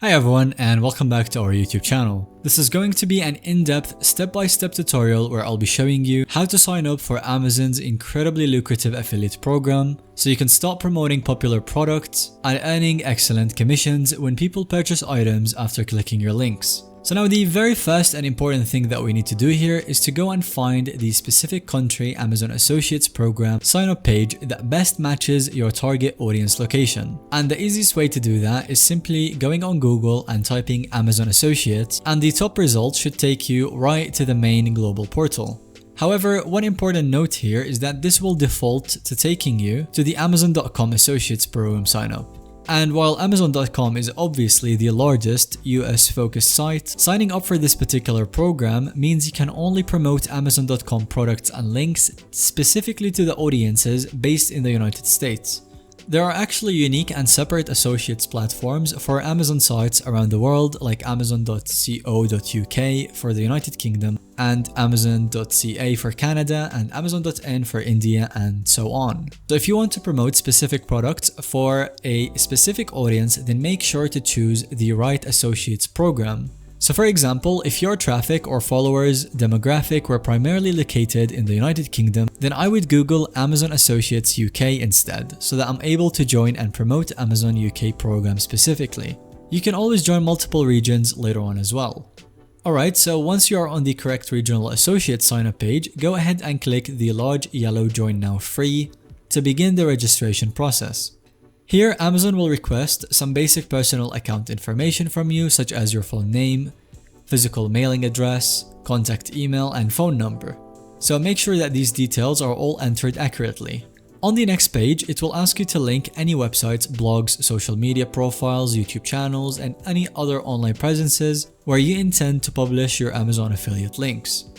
Hi everyone and welcome back to our YouTube channel. This is going to be an in-depth step-by-step tutorial where I'll be showing you how to sign up for Amazon's incredibly lucrative affiliate program so you can start promoting popular products and earning excellent commissions when people purchase items after clicking your links. So now the very first and important thing that we need to do here is to go and find the specific country Amazon Associates program sign up page that best matches your target audience location. And the easiest way to do that is simply going on Google and typing Amazon Associates, and the top results should take you right to the main global portal. However, one important note here is that this will default to taking you to the Amazon.com Associates program sign up. And while Amazon.com is obviously the largest US focused site, signing up for this particular program means you can only promote Amazon.com products and links specifically to the audiences based in the United States. There are actually unique and separate associates platforms for Amazon sites around the world, like Amazon.co.uk for the United Kingdom and Amazon.ca for Canada and Amazon.in for India and so on. So if you want to promote specific products for a specific audience, then make sure to choose the right associates program. So for example, if your traffic or followers demographic were primarily located in the United Kingdom, then I would Google Amazon Associates UK instead, so that I'm able to join and promote Amazon UK program specifically. You can always join multiple regions later on as well. Alright, so once you are on the correct regional associate sign up page, go ahead and click the large yellow Join Now Free to begin the registration process. Here, Amazon will request some basic personal account information from you, such as your full name, physical mailing address, contact email, and phone number. So make sure that these details are all entered accurately. On the next page, it will ask you to link any websites, blogs, social media profiles, YouTube channels, and any other online presences where you intend to publish your Amazon affiliate links.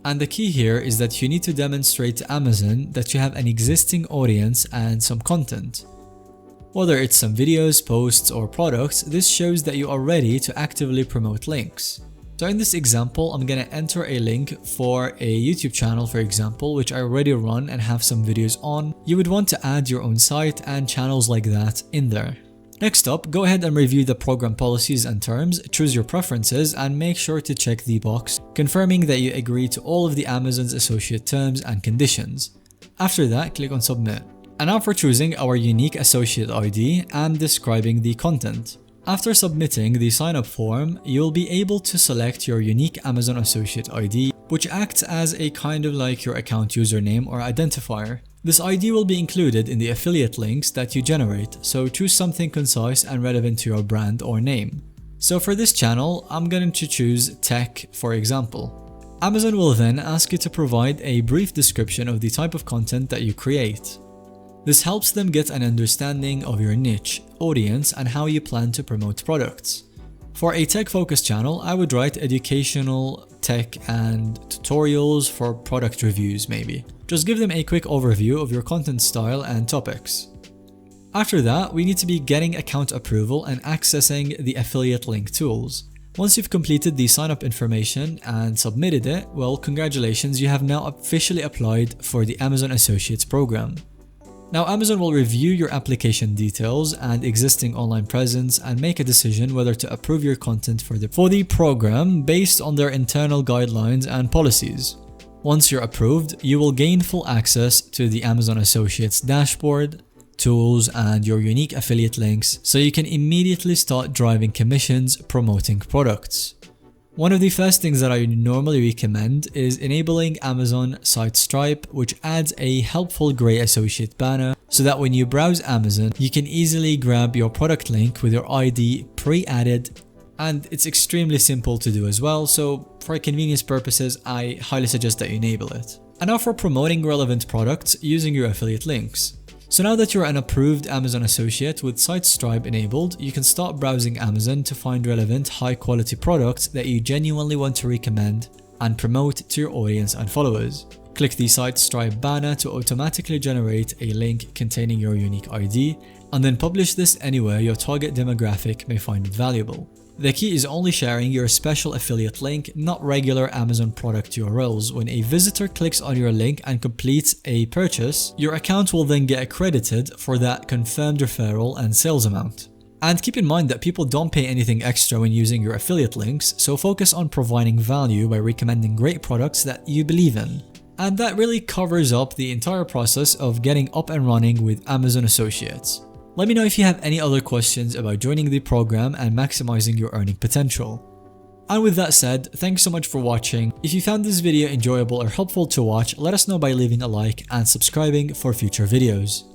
And the key here is that you need to demonstrate to Amazon that you have an existing audience and some content. Whether it's some videos, posts, or products, this shows that you are ready to actively promote links. So in this example, I'm gonna enter a link for a YouTube channel, for example, which I already run and have some videos on. You would want to add your own site and channels like that in there. Next up, go ahead and review the program policies and terms, choose your preferences, and make sure to check the box confirming that you agree to all of the Amazon's associate terms and conditions. After that, click on Submit. And now for choosing our unique associate ID and describing the content. After submitting the sign-up form, you'll be able to select your unique Amazon Associate ID, which acts as a kind of like your account username or identifier. This ID will be included in the affiliate links that you generate, so choose something concise and relevant to your brand or name. So for this channel, I'm going to choose Tech, for example. Amazon will then ask you to provide a brief description of the type of content that you create. This helps them get an understanding of your niche, audience, and how you plan to promote products. For a tech-focused channel, I would write educational, tech, and tutorials for product reviews maybe. Just give them a quick overview of your content style and topics. After that, we need to be getting account approval and accessing the affiliate link tools. Once you've completed the sign-up information and submitted it, well, congratulations, you have now officially applied for the Amazon Associates program. Now Amazon will review your application details and existing online presence and make a decision whether to approve your content for the program based on their internal guidelines and policies. Once you're approved, you will gain full access to the Amazon Associates dashboard, tools, and your unique affiliate links so you can immediately start driving commissions promoting products. One of the first things that I normally recommend is enabling Amazon Site Stripe, which adds a helpful gray associate banner so that when you browse Amazon, you can easily grab your product link with your ID pre-added, and it's extremely simple to do as well, so for convenience purposes, I highly suggest that you enable it. And now for promoting relevant products using your affiliate links. So now that you're an approved Amazon associate with Site Stripe enabled, you can start browsing Amazon to find relevant high-quality products that you genuinely want to recommend and promote to your audience and followers. Click the Site Stripe banner to automatically generate a link containing your unique ID, and then publish this anywhere your target demographic may find it valuable. The key is only sharing your special affiliate link, not regular Amazon product URLs. When a visitor clicks on your link and completes a purchase, your account will then get accredited for that confirmed referral and sales amount. And keep in mind that people don't pay anything extra when using your affiliate links, so focus on providing value by recommending great products that you believe in. And that really covers up the entire process of getting up and running with Amazon Associates. Let me know if you have any other questions about joining the program and maximizing your earning potential. And with that said, thanks so much for watching. If you found this video enjoyable or helpful to watch, let us know by leaving a like and subscribing for future videos.